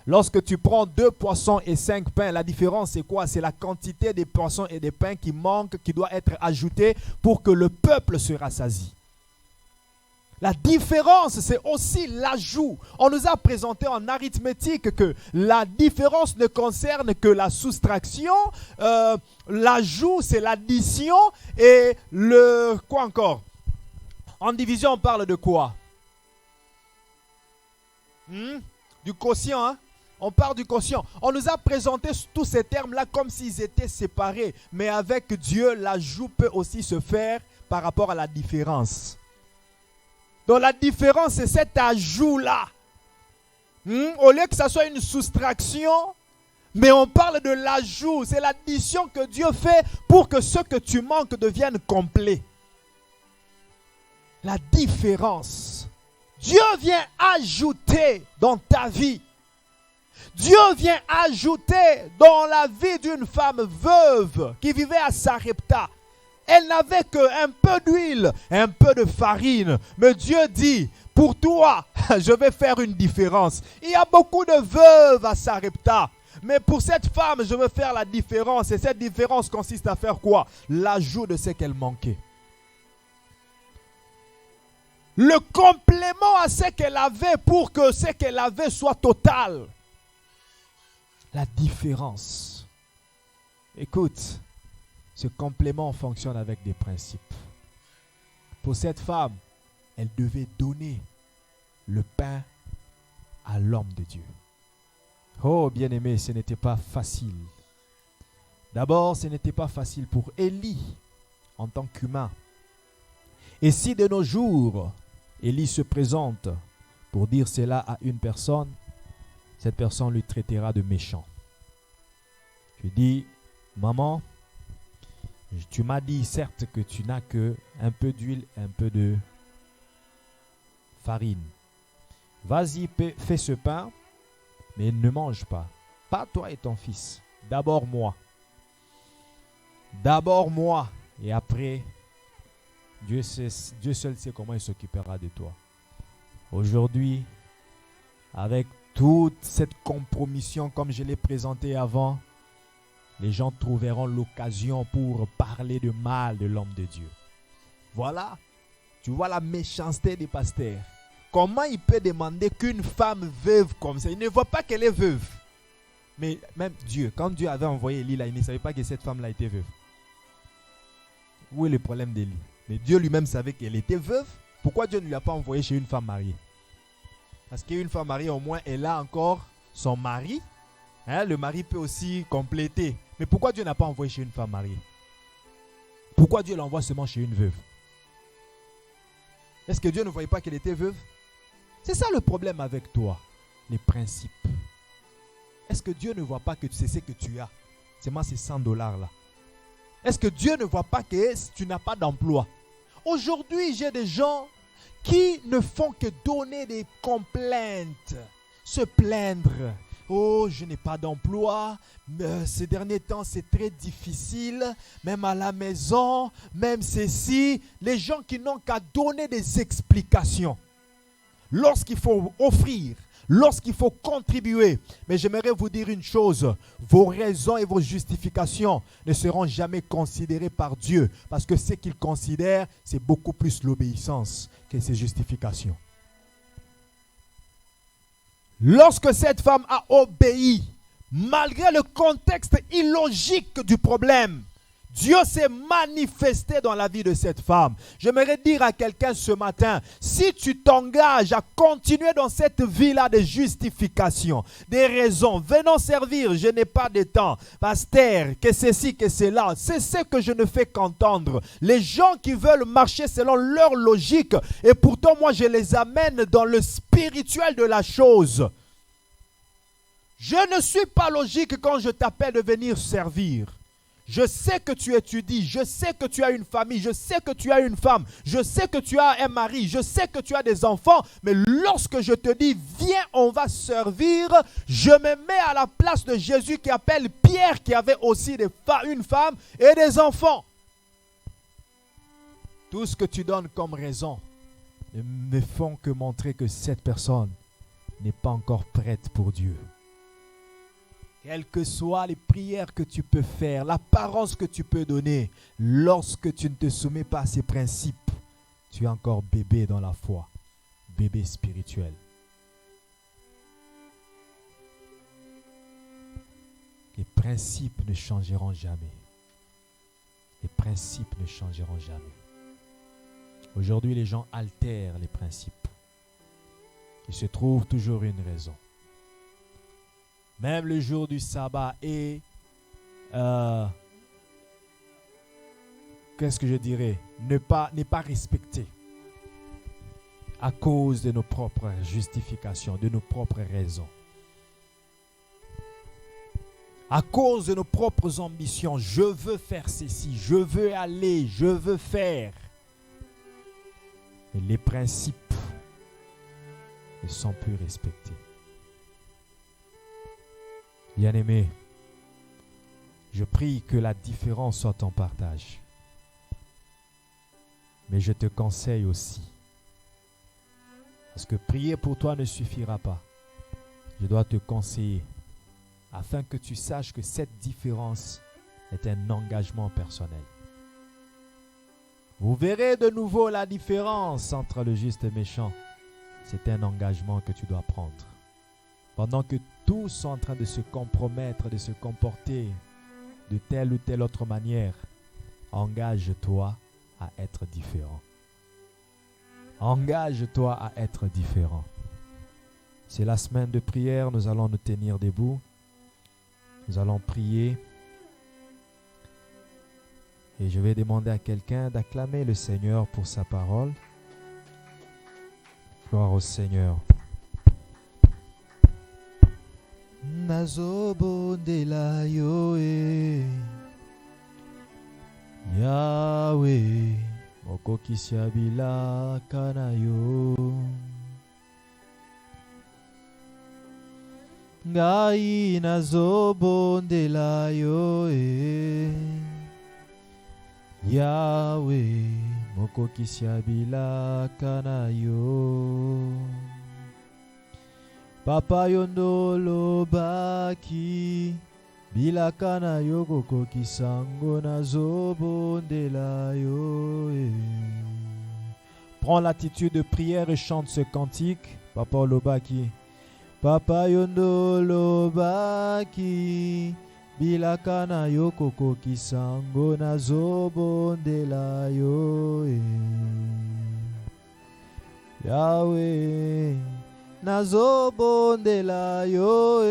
Lorsque tu prends 2 poissons et 5 pains, la différence c'est quoi? C'est la quantité des poissons et des pains qui manquent, qui doit être ajoutée pour que le peuple se rassasie. La différence, c'est aussi l'ajout. On nous a présenté en arithmétique que la différence ne concerne que la soustraction. L'ajout, c'est l'addition. Et quoi encore? En division, on parle de quoi? Du quotient, hein? On parle du quotient. On nous a présenté tous ces termes-là comme s'ils étaient séparés. Mais avec Dieu, l'ajout peut aussi se faire par rapport à la différence. Donc la différence, c'est cet ajout-là. Au lieu que ça soit une soustraction, mais on parle de l'ajout. C'est l'addition que Dieu fait pour que ce que tu manques devienne complet. La différence. Dieu vient ajouter dans ta vie. Dieu vient ajouter dans la vie d'une femme veuve qui vivait à Sarepta. Elle n'avait qu'un peu d'huile, un peu de farine. Mais Dieu dit, pour toi, je vais faire une différence. Il y a beaucoup de veuves à Sarepta. Mais pour cette femme, je veux faire la différence. Et cette différence consiste à faire quoi? L'ajout de ce qu'elle manquait. Le complément à ce qu'elle avait pour que ce qu'elle avait soit total. La différence. Écoute. Ce complément fonctionne avec des principes. Pour cette femme, elle devait donner le pain à l'homme de Dieu. Oh, bien-aimé, ce n'était pas facile. D'abord, ce n'était pas facile pour Élie en tant qu'humain. Et si de nos jours, Élie se présente pour dire cela à une personne, cette personne lui traitera de méchant. Je dis, maman, tu m'as dit certes que tu n'as que un peu d'huile et un peu de farine. Vas-y, fais ce pain, mais ne mange pas. Pas toi et ton fils. D'abord moi. D'abord moi. Et après, Dieu seul sait comment il s'occupera de toi. Aujourd'hui, avec toute cette compromission comme je l'ai présenté avant, les gens trouveront l'occasion pour parler de mal de l'homme de Dieu. Voilà, Tu vois la méchanceté des pasteurs. Comment il peut demander qu'une femme veuve comme ça? Il ne voit pas qu'elle est veuve. Mais même Dieu, quand Dieu avait envoyé Élie là, il ne savait pas que cette femme-là était veuve. Où est le problème d'Élie? Mais Dieu lui-même savait qu'elle était veuve. Pourquoi Dieu ne lui a pas envoyé chez une femme mariée? Parce qu'une femme mariée, au moins, elle a encore son mari. Le mari peut aussi compléter. Mais pourquoi Dieu n'a pas envoyé chez une femme mariée? Pourquoi Dieu l'envoie seulement chez une veuve? Est-ce que Dieu ne voyait pas qu'elle était veuve? C'est ça le problème avec toi, les principes. Est-ce que Dieu ne voit pas que c'est ce que tu as? Seulement ces $100 là. Est-ce que Dieu ne voit pas que tu n'as pas d'emploi? Aujourd'hui, j'ai des gens qui ne font que donner des complaintes, se plaindre. Oh, je n'ai pas d'emploi, ces derniers temps c'est très difficile, même à la maison, même ceci. Les gens qui n'ont qu'à donner des explications. Lorsqu'il faut offrir, lorsqu'il faut contribuer. Mais j'aimerais vous dire une chose, vos raisons et vos justifications ne seront jamais considérées par Dieu, parce que ce qu'il considère, c'est beaucoup plus l'obéissance que ses justifications. Lorsque cette femme a obéi, malgré le contexte illogique du problème, Dieu s'est manifesté dans la vie de cette femme. J'aimerais dire à quelqu'un ce matin, si tu t'engages à continuer dans cette vie-là de justification, des raisons, venons servir, je n'ai pas de temps, pasteur, que ceci, que cela, c'est ce que je ne fais qu'entendre. Les gens qui veulent marcher selon leur logique, et pourtant moi je les amène dans le spirituel de la chose. Je ne suis pas logique quand je t'appelle de venir servir. Je sais que tu étudies, je sais que tu as une famille, je sais que tu as une femme, je sais que tu as un mari, je sais que tu as des enfants, mais lorsque je te dis, viens, on va servir, je me mets à la place de Jésus qui appelle Pierre qui avait aussi une femme et des enfants. Tout ce que tu donnes comme raison ne me font que montrer que cette personne n'est pas encore prête pour Dieu. Quelles que soient les prières que tu peux faire, l'apparence que tu peux donner, lorsque tu ne te soumets pas à ces principes, tu es encore bébé dans la foi, bébé spirituel. Les principes ne changeront jamais. Les principes ne changeront jamais. Aujourd'hui, les gens altèrent les principes. Il se trouve toujours une raison. Même le jour du sabbat est, qu'est-ce que je dirais, n'est pas respecté à cause de nos propres justifications, de nos propres raisons. À cause de nos propres ambitions, je veux faire ceci, je veux aller, je veux faire. Et les principes ne sont plus respectés. Bien-aimé, je prie que la différence soit en partage. Mais je te conseille aussi, parce que prier pour toi ne suffira pas. Je dois te conseiller, afin que tu saches que cette différence est un engagement personnel. Vous verrez de nouveau la différence entre le juste et le méchant. C'est un engagement que tu dois prendre. Pendant que tous sont en train de se compromettre, de se comporter de telle ou telle autre manière, engage-toi à être différent. Engage-toi à être différent. C'est la semaine de prière, nous allons nous tenir debout. Nous allons prier. Et je vais demander à quelqu'un d'acclamer le Seigneur pour sa parole. Gloire au Seigneur. Nazobondela yoe Yahweh mokokisiabila kanayo Ngai nazobondela yoe Yahweh mokokisiabila kanayo Papa yondolo baki bilakana yoko kisango na zobondela yo Prends l'attitude de prière et chante ce cantique. Papa Olobaki. Papa yondo lobaki. Bilakana yokoko kisango nazobondela yo. Yahweh. Nazobondela yo.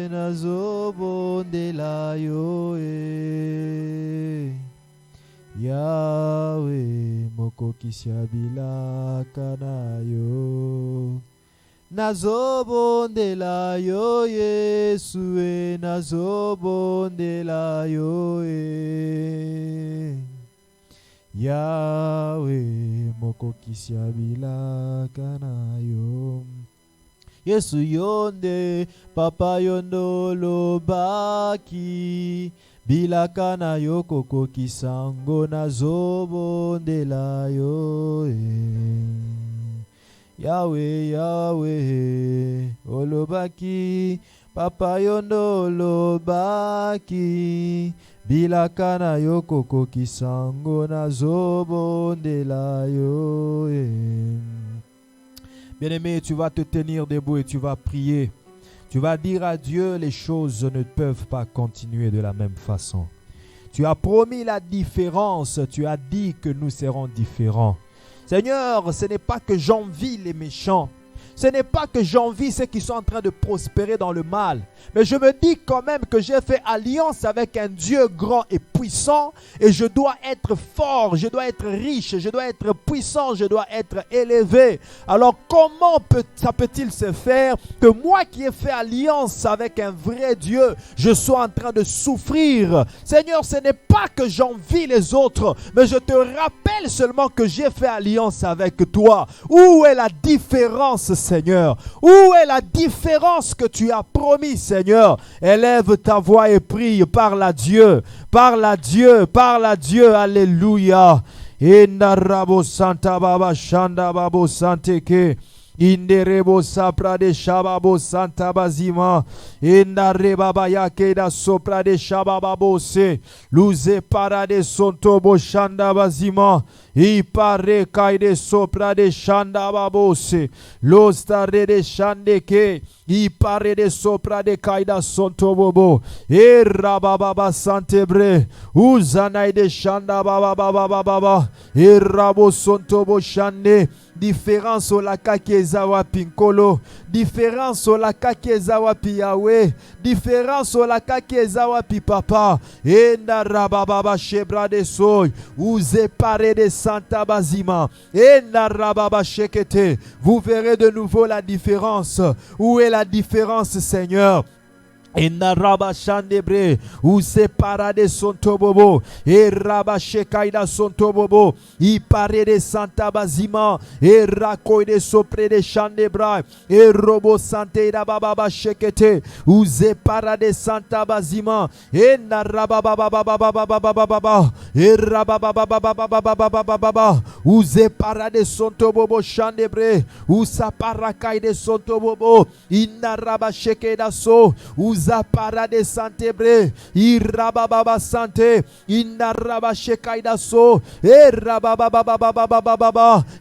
Nazobondela yo. Yahweh mokokisia bilakana yo. Nazobondela yo Yesue, nazobondela yo Yahweh mokokisia bilakana yo. Yesu yonde papa yondo lobaki. Bilakana yo koko kisango nazobondela yo Yahweh, Yahweh, olobaki, papa yondo olobaki, bilakana yo koko kisango nazobondela yo. Bien-aimé, tu vas te tenir debout et tu vas prier. Tu vas dire à Dieu, les choses ne peuvent pas continuer de la même façon. Tu as promis la différence, tu as dit que nous serons différents. Seigneur, ce n'est pas que j'envie les méchants. Ce n'est pas que j'envie ceux qui sont en train de prospérer dans le mal. Mais je me dis quand même que j'ai fait alliance avec un Dieu grand et puissant. Et je dois être fort, je dois être riche, je dois être puissant, je dois être élevé. Alors comment ça peut-il se faire que moi qui ai fait alliance avec un vrai Dieu, je sois en train de souffrir? Seigneur, ce n'est pas que j'envie les autres, mais je te rappelle seulement que j'ai fait alliance avec toi. Où est la différence, Seigneur? Où est la différence que tu as promis, Seigneur? Élève ta voix et prie. Parle à Dieu. Parle à Dieu. Parle à Dieu. Alléluia. Indarabo Santa Baba Shanda Babo Santeke. Inderebo sapra de shababo santa bazima. Indare baba yake da sopra de shababo se. Luze para de sonto bo shanda bazima. I pare kai de sopra de shanda babose. Los tare de shandeke. I pare de sopra de kai da sonto bobo. E rababa santebre. Uzanai de shanda baba baba baba. E rabo sonto bo shande. Différence au laka kezawa pinkolo. Différence au laka kezawa pi Yahweh. Différence au laka kezawa pi papa. Enda rababa shebra de soy. Uze pare de Santa Bazima. Enda rababa shekete. Vous verrez de nouveau la différence. Où est la différence, Seigneur? Inna raba shandebre ou separa de sonto bobo e raba shekaida sonto bobo i pare de Santa Bazima e rakoi de sopre de shandebra e robo sante da baba shekete ou separa de Santa Bazima e na raba baba baba e raba baba ou separa de sonto bobo shandebre ou sapara kai de sonto bobo inna raba shekeda so ou zapara de santebre irababa sante inaraba shekaida so erababa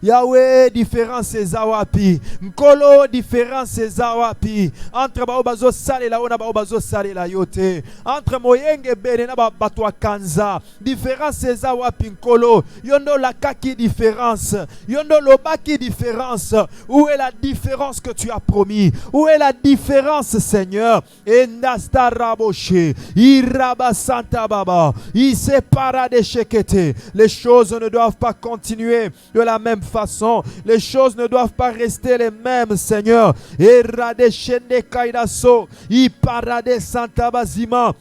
Yahweh différence zawapi nkolo différence zawapi entre baobazo sale la ona baobazo sale la yote entre moyenge bene na batwa kanza différence zawapi nkolo yondo la kaki différence yondo lobaki différence. Où est la différence que tu as promis? Où est la différence, Seigneur? Et Nastaraboshe, Iraba Santa Baba, il sépara de Shekete. Les choses ne doivent pas continuer de la même façon. Les choses ne doivent pas rester les mêmes, Seigneur. Erade Shende Kaidaso, Iparade Santa Bazima.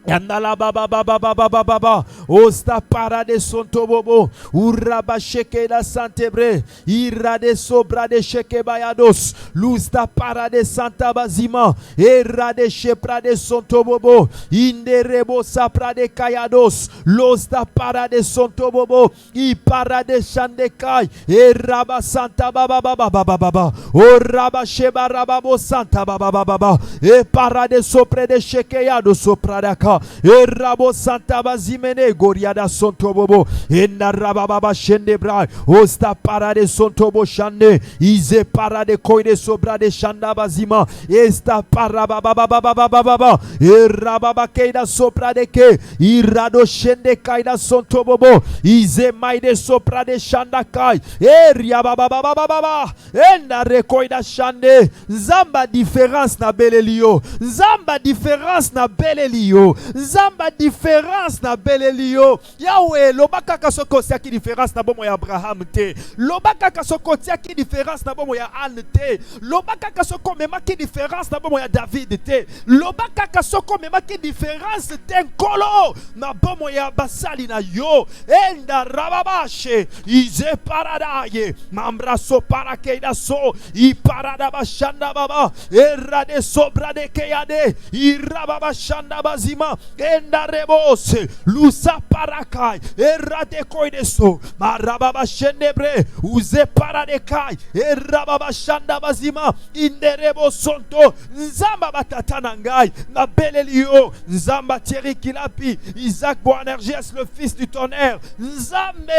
Yandala baba baba baba baba osta para de sonto bobo uraba sheke da santebre ira de sobra de sheke bayados lusta para de Santa Bazima era de shepra de sonto bobo inderebo sapra de kayados losta para de sonto bobo i para de shandekai eraba Santa baba baba baba baba oraba sheba rababo Santa baba baba e para de sopre de sheke yado sopra de Baba, Erabo Santa Bazimene, Goriada Sontobobo, Enarababa Shende Bra, Osta Parade Sontobo Shande, Ize Parade Koide Sobra de Shanda Bazima, Esta Parababa, Erababa Keida Sopra de Ke, Irado Shende Kaida Sontobobo, Ize Maide Sopra de Shanda Kai, Eria Baba, Enare Koida Shande, Zamba différence na Belelio, Zamba différence na Belelio, Zamba différence na Belelio, Yahweh, Lobaka Kasoko Siaki différence na Bomo ya Abraham te, Lobaka Kasoko Siaki différence na Bomo ya Anne te, Lobaka Kasoko Memaki différence na Bomo ya David te, Lobaka Kasoko Memaki différence te Nkolo na Bomo ya Basali na yo, Enda Rababashe, Ize Paradaye, Mambraso Parakeida so, I Parada Bashanda Baba, Erade Sobra de Keyade, Irababa Shanda Bazima, Enda Rebose, Lusa Parakai, Erade Koideso, Marababa Shendebre, Uze Paradekai, Erababa Shanda Bazima, Inderebo Sonto, Nzamba Batatanangai, Nabelelio, Nzamba Thierry Kilapi, Isaac Boanerges, le fils du tonnerre, Nzambe,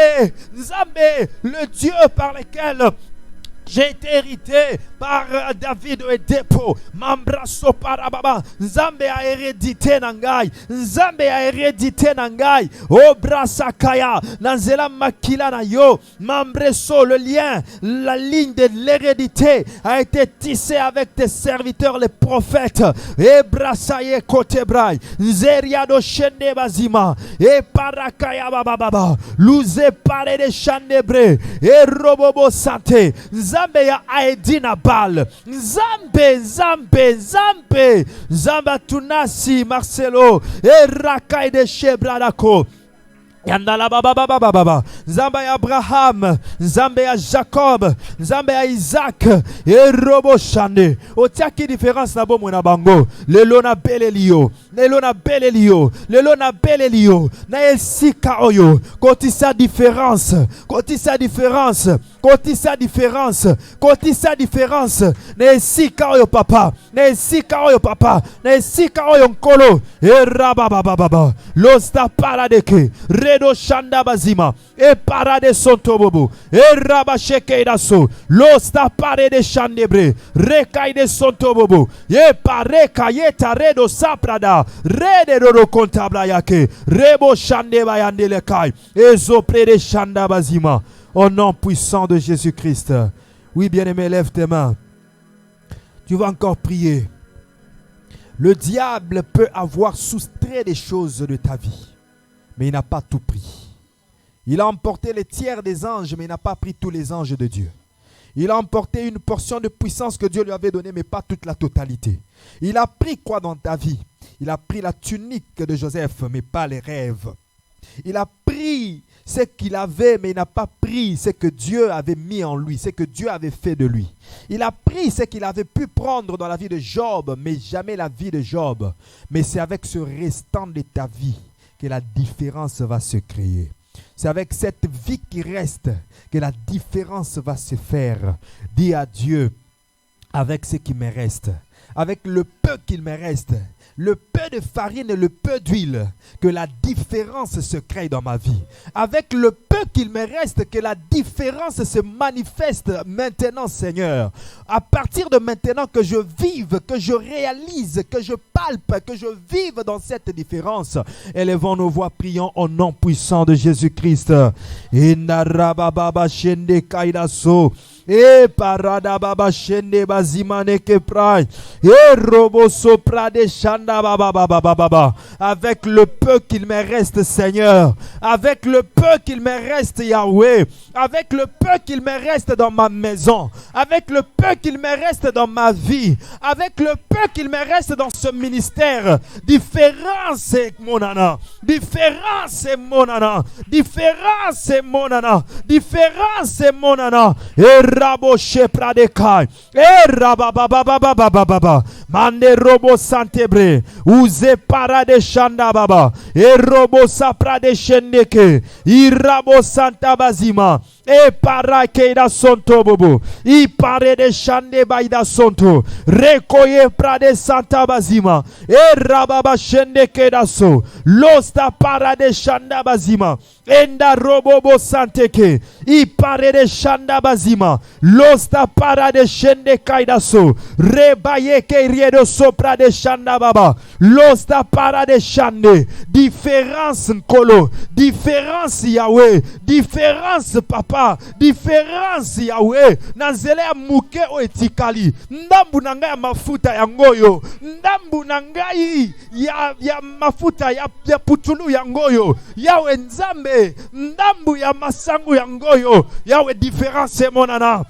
le Dieu par lequel j'ai été hérité par David et Depo. Mambraso parababa. Nzambe a hérédité nangai. Nzambe a hérédité nangai. Obrasakaya. Nanzela makila na yo. Mambreso, le lien, la ligne de l'hérédité a été tissée avec tes serviteurs, les prophètes. Ebrasaye kotebrai. Nzeriado shende bazima. E parakaya bababa. Luze pare de chandebre. E robobo sante. Nzambe ya Aedina Bal. Nzambe tunasi Marcelo. E rakai de Shebradako. Yandala baba. Nzambe ya Abraham, Nzambe ya Jacob, Nzambe ya Isaac, et Robo Shande. Otiaki différence na bomo na bango. Lelo na belelio, na elsika oyo. Kotisa différence. Na elsika oyo papa, na elsika oyo nkolo. E rabababa. Losta paradeke. Redo Shanda Bazima, e parade sontobobo, e rabasheke daso, losta pare de Shandebre, rekai de sontobobo, e pareka yeta redo saprada, rede dodo kontabla yake, rebo Shande bayandele kai, e zopre de Shanda Bazima, au nom puissant de Jésus-Christ. Oui, bien-aimé, lève tes mains. Tu vas encore prier. Le diable peut avoir soustrait des choses de ta vie, mais il n'a pas tout pris. Il a emporté les tiers des anges, mais il n'a pas pris tous les anges de Dieu. Il a emporté une portion de puissance que Dieu lui avait donnée, mais pas toute la totalité. Il a pris quoi dans ta vie? Il a pris la tunique de Joseph, mais pas les rêves. Il a pris ce qu'il avait, mais il n'a pas pris ce que Dieu avait mis en lui, ce que Dieu avait fait de lui. Il a pris ce qu'il avait pu prendre dans la vie de Job, mais jamais la vie de Job. Mais c'est avec ce restant de ta vie que la différence va se créer. C'est avec cette vie qui reste que la différence va se faire. Dis à Dieu, avec ce qui me reste, avec le peu qu'il me reste, le peu de farine et le peu d'huile, que la différence se crée dans ma vie. Avec le peu qu'il me reste, que la différence se manifeste maintenant, Seigneur. À partir de maintenant, que je vive, que je réalise, que je palpe, que je vive dans cette différence. Élevons nos voix, prions au nom puissant de Jésus-Christ. E parada baba shende bazimane ke prai. E robo sopra de shanda baba. Avec le peu qu'il me reste, Seigneur. Avec le peu qu'il me reste, Yahweh. Avec le peu qu'il me reste dans ma maison. Avec le peu qu'il me reste dans ma vie. Avec le peu qu'il me reste dans ce ministère. Différence est mon nana. Différence est mon nana. Différence est mon nana. Différence est mon nana. Rabo shepradekai, rabababababababa, mande robo santebre, uze parade shanda baba, robo sapra de shendeke, irabo santa bazima, E parakeida sonto bobo. I pare de shande baida sonto. Rekoye prade santa bazima. E rababa shende keda so. Losta para de shanda bazima. Enda robobo santeke. I pare de shanda bazima. Losta para de shende kaida so. Rebaye ke riedo sopra de shanda baba. Losta para de shande. Différence nkolo. Différence Yahweh. Différence papa. Différence Yahweh. Nanzele ya muke o etikali. Ndambu nangai mafuta ya ngoyo. Ndambu nangai ya mafuta ya putulu ya ngoyo. Yahweh nzambe. Ndambu ya masangu ya ngoyo. Yahweh différence monana.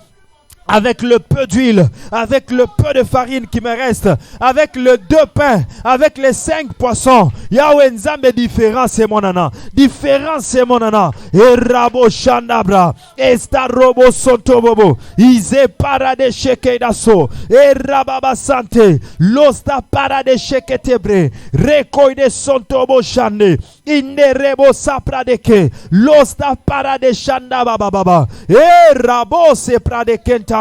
Avec le peu d'huile, avec le peu de farine qui me reste, avec le 2 pains, avec les 5 poissons. Yahweh Nzambe différent c'est mon nana. Différent c'est mon nana. Et rabo shandabra. Esta robo sonto bobo. Ize para de sheke daso. Et rababa sante. Losta para de sheke tebre. Rekoi de sonto bo shande. Inde rebo sapra de ke. Losta para de shanda baba baba. Et rabo se pra de kenta.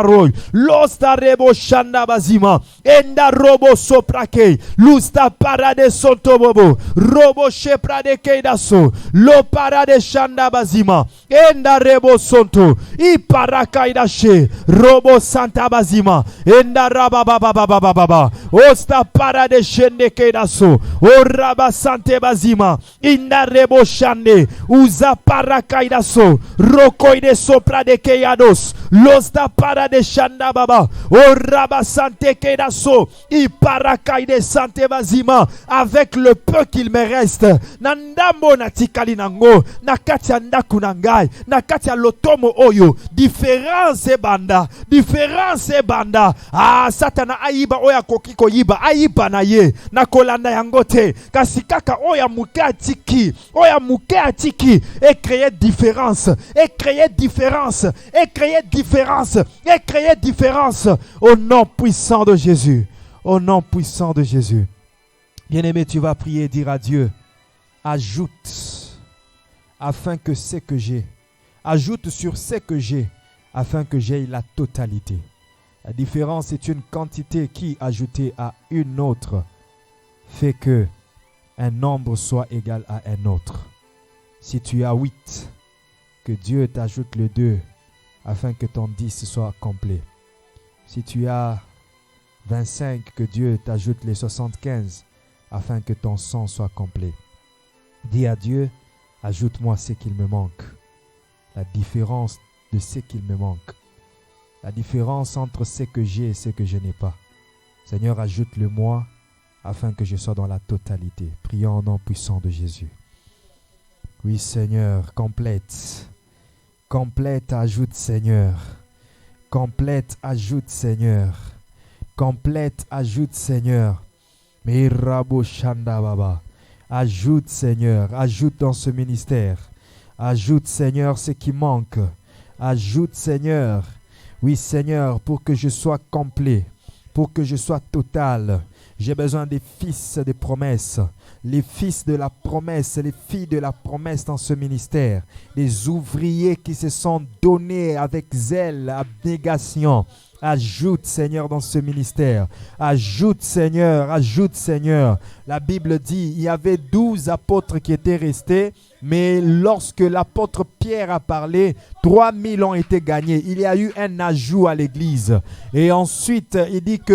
Losta rebo shanda bazima. Enda robo soprake. Lusta parade sonto bobo. Robo shepra de keidaso. Lo parade shanda bazima. Enda rebo sonto. I parakaida she. Robo santa bazima. Enda rababababababa. Osta parade shende keidaso. O raba sante bazima. Inda rebo shande. Uza parakaidaso. Rokoide sopra de keiados. Losta parade de shanda baba. O raba sante kedaso. I parakai de sante bazima. Avec le peu qu'il me reste. Nandambo natikali nango. Nakati andaku nangai. Nakati lotomo oyo. Différence banda. Différence banda. Ah, satana aiba oya kokiko yiba. Aiba na ye. Nakolanda yangote. Kasikaka oya muke atiki. Oya muke atiki. Et créer différence. Et créer différence. Et créer différence. Et créer différence au nom puissant de Jésus. Au nom puissant de Jésus. Bien-aimé, tu vas prier et dire à Dieu, ajoute afin que ce que j'ai, ajoute sur ce que j'ai, afin que j'aie la totalité. La différence est une quantité qui, ajoutée à une autre, fait que un nombre soit égal à un autre. Si tu as 8, que Dieu t'ajoute le 2, afin que ton 10 soit complet. Si tu as 25, que Dieu t'ajoute les 75, afin que ton 100 soit complet. Dis à Dieu, ajoute-moi ce qu'il me manque. La différence de ce qu'il me manque. La différence entre ce que j'ai et ce que je n'ai pas. Seigneur, ajoute-le moi, afin que je sois dans la totalité. Prions au nom puissant de Jésus. Oui, Seigneur, complète. Complète, ajoute Seigneur. Complète, ajoute Seigneur. Complète, ajoute Seigneur. Mirabo Shanda Baba. Ajoute Seigneur, ajoute dans ce ministère. Ajoute Seigneur ce qui manque. Ajoute Seigneur. Oui Seigneur, pour que je sois complet. Pour que je sois total. J'ai besoin des fils des promesses. Les fils de la promesse, les filles de la promesse dans ce ministère, les ouvriers qui se sont donnés avec zèle, abnégation. Ajoute Seigneur dans ce ministère. Ajoute Seigneur, ajoute Seigneur. La Bible dit, il y avait 12 apôtres qui étaient restés, mais lorsque l'apôtre Pierre a parlé, 3000 ont été gagnés. Il y a eu un ajout à l'église. Et ensuite, il dit que